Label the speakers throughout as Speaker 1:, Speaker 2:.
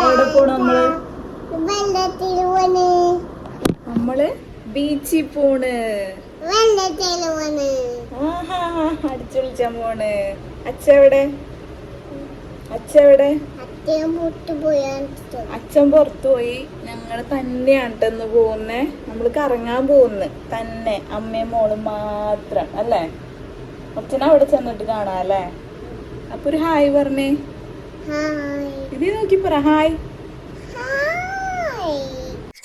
Speaker 1: എവിടെ പോണു നമ്മള് ബീച്ചിൽ പോണ്. അടിച്ചു വിളിച്ചാൻ പോണ്. അച്ഛൻ പുറത്തു പോയി. ഞങ്ങള് തന്നെയാണ് ഇന്ന് പോകുന്നേ. നമ്മള് കറങ്ങാൻ പോകുന്നു തന്നെ, അമ്മയും മോളും മാത്രം അല്ലേ. അച്ഛനെ അവിടെ ചെന്നിട്ട് കാണാം അല്ലേ. അപ്പൊ ഒരു ഹായ് പറഞ്ഞേ. ഇത് നോക്കി പറ ഹായ്.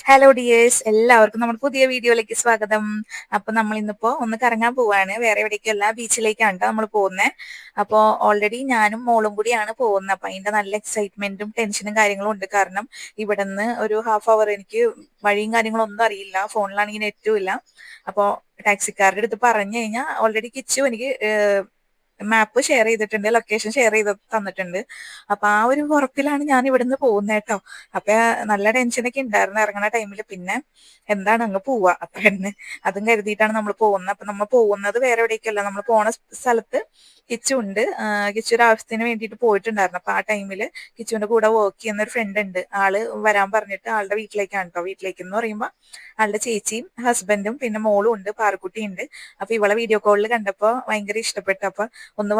Speaker 1: ഹലോ ഡിയേഴ്സ്, എല്ലാവർക്കും നമ്മുടെ പുതിയ വീഡിയോയിലേക്ക് സ്വാഗതം. അപ്പൊ നമ്മൾ ഇന്നിപ്പോ ഒന്ന് കറങ്ങാൻ പോവാണ്. വേറെ എവിടേക്കല്ല, ബീച്ചിലേക്കാണ് നമ്മൾ പോകുന്നത്. അപ്പോൾ ഓൾറെഡി ഞാനും മോളും കൂടിയാണ് പോകുന്നത്. അപ്പൊ അതിന്റെ നല്ല എക്സൈറ്റ്മെന്റും ടെൻഷനും കാര്യങ്ങളും ഉണ്ട്. കാരണം ഇവിടെ നിന്ന് ഒരു ഹാഫ് അവർ എനിക്ക് വഴിയും കാര്യങ്ങളും ഒന്നും അറിയില്ല. ഫോണിലാണെങ്കിൽ നെറ്റും ഇല്ല. അപ്പോൾ ടാക്സിക്കാരുടെ അടുത്ത് പറഞ്ഞു കഴിഞ്ഞാൽ ഓൾറെഡി കിച്ചു എനിക്ക് മാപ്പ് ഷെയർ ചെയ്തിട്ടുണ്ട്, ലൊക്കേഷൻ ഷെയർ ചെയ്ത് തന്നിട്ടുണ്ട്. അപ്പൊ ആ ഒരു ഉറപ്പിലാണ് ഞാൻ ഇവിടുന്ന് പോകുന്നത് കേട്ടോ. അപ്പൊ നല്ല ടെൻഷനൊക്കെ ഉണ്ടായിരുന്നു ഇറങ്ങുന്ന ടൈമിൽ. പിന്നെ എന്താണ് അങ്ങ് പോവാ അത്ര തന്നെ, അതും കരുതിയിട്ടാണ് നമ്മൾ പോകുന്നത്. അപ്പൊ നമ്മൾ പോകുന്നത് വേറെ എവിടേക്കല്ല, നമ്മൾ പോണ സ്ഥലത്ത് കിച്ചു ഉണ്ട്. കിച്ചു ഒരു ആവശ്യത്തിന് വേണ്ടിയിട്ട് പോയിട്ടുണ്ടായിരുന്നു. അപ്പൊ ആ ടൈമിൽ കിച്ചുവിന്റെ കൂടെ വർക്ക് ചെയ്യുന്ന ഒരു ഫ്രണ്ട് ഉണ്ട്. ആള് വരാൻ പറഞ്ഞിട്ട് ആളുടെ വീട്ടിലേക്കാണ് കേട്ടോ. വീട്ടിലേക്ക് എന്ന് പറയുമ്പോൾ ആളുടെ ചേച്ചിയും ഹസ്ബൻഡും പിന്നെ മോളും ഉണ്ട്, പാറക്കുട്ടി ഉണ്ട്. അപ്പൊ ഇവളെ വീഡിയോ കോളിൽ കണ്ടപ്പോ ഭയങ്കര ഇഷ്ടപ്പെട്ടു. അപ്പൊ ഒന്ന്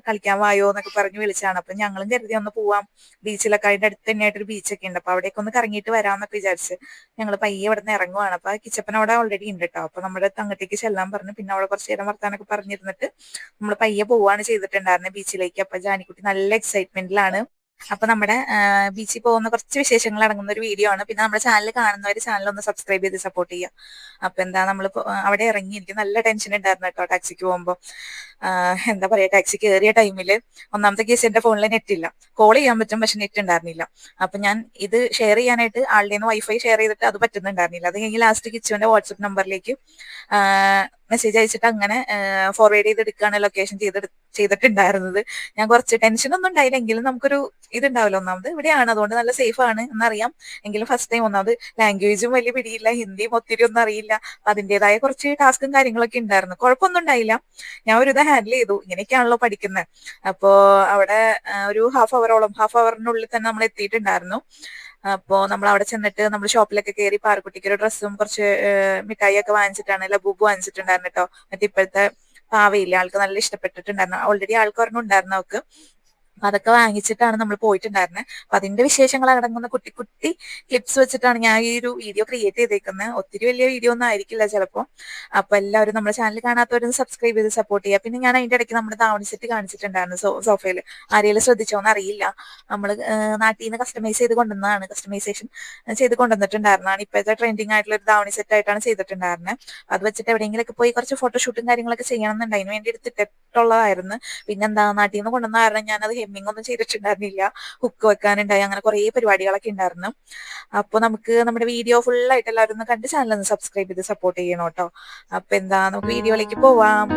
Speaker 1: കളിക്കാൻ വായോ എന്നൊക്കെ പറഞ്ഞ് വിളിച്ചാണ്. അപ്പൊ ഞങ്ങളും കരുതി ഒന്ന് പോവാം, ബീച്ചിലൊക്കെ അതിന്റെ അടുത്ത് തന്നെയായിട്ടൊരു ബീച്ചൊക്കെ ഉണ്ട്. അപ്പൊ അവിടേക്ക് ഒന്ന് കറങ്ങിയിട്ട് വരാമെന്നൊക്കെ വിചാരിച്ച് ഞങ്ങൾ പയ്യെ ഇവിടെ നിന്ന് ഇറങ്ങുവാണ്. അപ്പൊ കിച്ചപ്പൻ അവിടെ ഓൾറെഡി ഉണ്ട് കേട്ടോ. അപ്പൊ നമ്മുടെ അങ്ങോട്ടേക്ക് ചെല്ലാൻ പറഞ്ഞു. പിന്നെ അവിടെ കുറച്ച് നേരം വർത്താനൊക്കെ പറഞ്ഞിരുന്നിട്ട് നമ്മൾ പയ്യെ പോവാണ് ചെയ്തിട്ടുണ്ടായിരുന്നത് ബീച്ചിലേക്ക്. അപ്പൊ ജാനിക്കുട്ടി നല്ല എക്സൈറ്റ്മെന്റിലാണ്. അപ്പൊ നമ്മുടെ ബീച്ചിൽ പോകുന്ന കുറച്ച് വിശേഷങ്ങൾ അടങ്ങുന്ന ഒരു വീഡിയോ ആണ്. പിന്നെ നമ്മുടെ ചാനൽ കാണുന്നവർ ചാനൽ ഒന്ന് സബ്സ്ക്രൈബ് ചെയ്ത് സപ്പോർട്ട് ചെയ്യുക. അപ്പൊ എന്താ നമ്മൾ അവിടെ ഇറങ്ങി, എനിക്ക് നല്ല ടെൻഷൻ ഉണ്ടായിരുന്നു കേട്ടോ ടാക്സിക്ക് പോകുമ്പോൾ. എന്താ പറയാ, ടാക്സി കയറിയ ടൈമില് ഒന്നാമത്തെ കേസ് എന്റെ ഫോണിൽ നെറ്റ് ഇല്ല. കോൾ ചെയ്യാൻ പറ്റും, പക്ഷെ നെറ്റ് ഉണ്ടായിരുന്നില്ല. അപ്പൊ ഞാൻ ഇത് ഷെയർ ചെയ്യാനായിട്ട് ആളുടെ നിന്ന് വൈഫൈ ഷെയർ ചെയ്തിട്ട് അത് പറ്റുന്നുണ്ടായിരുന്നില്ല. അത് കഴിഞ്ഞ് ലാസ്റ്റ് കിച്ചുവിന്റെ വാട്സപ്പ് നമ്പറിലേക്ക് മെസ്സേജ് അയച്ചിട്ട് അങ്ങനെ ഫോർവേഡ് ചെയ്തെടുക്കുകയാണ് ലൊക്കേഷൻ ചെയ്തിട്ടുണ്ടായിരുന്നത്. ഞാൻ കുറച്ച് ടെൻഷൻ ഒന്നും ഉണ്ടായില്ലെങ്കിലും നമുക്കൊരു ഇതുണ്ടാവില്ല. ഒന്നാമത് ഇവിടെയാണ്, അതുകൊണ്ട് നല്ല സേഫ് ആണ് എന്നറിയാം. എങ്കിലും ഫസ്റ്റ് ടൈം, ഒന്നാമത് ലാംഗ്വേജും വലിയ പിടിയില്ല, ഹിന്ദിയും ഒത്തിരി ഒന്നും അറിയില്ല. അതിൻ്റെതായ കുറച്ച് ടാസ്കും കാര്യങ്ങളൊക്കെ ഉണ്ടായിരുന്നു. കുഴപ്പമൊന്നും ഉണ്ടായില്ല, ഞാൻ ഒരു ഇത് ഹാൻഡിൽ ചെയ്തു. ഇങ്ങനെയൊക്കെയാണല്ലോ പഠിക്കുന്നത്. അപ്പോ അവിടെ ഒരു ഹാഫ് അവറിനുള്ളിൽ തന്നെ നമ്മൾ എത്തിയിട്ടുണ്ടായിരുന്നു. അപ്പോ നമ്മൾ അവിടെ ചെന്നിട്ട് നമ്മൾ ഷോപ്പിലൊക്കെ കയറി പാറക്കുട്ടിക്ക് ഒരു ഡ്രസ്സും കുറച്ച് മിഠായി ഒക്കെ വാങ്ങിച്ചിട്ടാണ്, ലബൂബ് വാങ്ങിച്ചിട്ടുണ്ടായിരുന്നു കേട്ടോ. മറ്റേ ഇപ്പോഴത്തെ പാവയില്ലേ, ആൾക്ക് നല്ല ഇഷ്ടപ്പെട്ടിട്ടുണ്ടായിരുന്നു. ഓൾറെഡി ആൾക്ക് ഒരെണ്ണം ഉണ്ടായിരുന്നു അവൾക്ക്. അപ്പൊ അതൊക്കെ വാങ്ങിച്ചിട്ടാണ് നമ്മൾ പോയിട്ടുണ്ടായിരുന്നത്. അപ്പൊ അതിന്റെ വിശേഷങ്ങൾ അടങ്ങുന്ന കുട്ടി കുട്ടി ക്ലിപ്സ് വെച്ചിട്ടാണ് ഞാൻ ഈ ഒരു വീഡിയോ ക്രിയേറ്റ് ചെയ്തേക്കുന്നത്. ഒത്തിരി വലിയ വീഡിയോ ഒന്നും ആയിരിക്കില്ല ചിലപ്പോൾ. അപ്പൊ എല്ലാവരും നമ്മുടെ ചാനൽ കാണാത്തവരും സബ്സ്ക്രൈബ് ചെയ്ത് സപ്പോർട്ട് ചെയ്യുക. പിന്നെ ഞാൻ അതിന്റെ ഇടയ്ക്ക് നമ്മുടെ ദാവണി സെറ്റ് കാണിച്ചിട്ടുണ്ടായിരുന്നു സോഫയിൽ. ആരെങ്കിലും ശ്രദ്ധിച്ചോന്ന് അറിയില്ല. നമ്മൾ നാട്ടിൽ നിന്ന് കസ്റ്റമൈസ് ചെയ്ത് കൊണ്ടുവന്നതാണ്, കസ്റ്റമൈസേഷൻ ചെയ്ത് കൊണ്ടുവന്നിട്ടുണ്ടായിരുന്നതാണ്. ഇപ്പോഴത്തെ ട്രെൻഡിങ് ആയിട്ടുള്ള ഒരു ദാവണി സെറ്റ് ആയിട്ടാണ് ചെയ്തിട്ടുണ്ടായിരുന്നത്. അത് വെച്ചിട്ട് എവിടെയെങ്കിലൊക്കെ പോയി കുറച്ച് ഫോട്ടോഷൂട്ടും കാര്യങ്ങളൊക്കെ ചെയ്യണമെന്നുണ്ട്. അതിന് വേണ്ടി എടുത്തിട്ടുള്ളതായിരുന്നു. പിന്നെന്താ, നാട്ടിൽ നിന്ന് കൊണ്ടുവന്ന കാരണം ഞാനത് ഹെമ്മിങ് ഒന്നും ചെയ്തിട്ടുണ്ടായിരുന്നില്ല. ഹുക്ക് വെക്കാനുണ്ടായി, അങ്ങനെ കുറെ പരിപാടികളൊക്കെ ഉണ്ടായിരുന്നു. അപ്പൊ നമുക്ക് നമ്മുടെ വീഡിയോ ഫുൾ ആയിട്ട് എല്ലാവരും ഒന്ന് കണ്ട് ചാനൽ ഒന്ന് സബ്സ്ക്രൈബ് ചെയ്ത് സപ്പോർട്ട് ചെയ്യണം കേട്ടോ. അപ്പൊ എന്താ, നമുക്ക് വീഡിയോയിലേക്ക് പോവാം.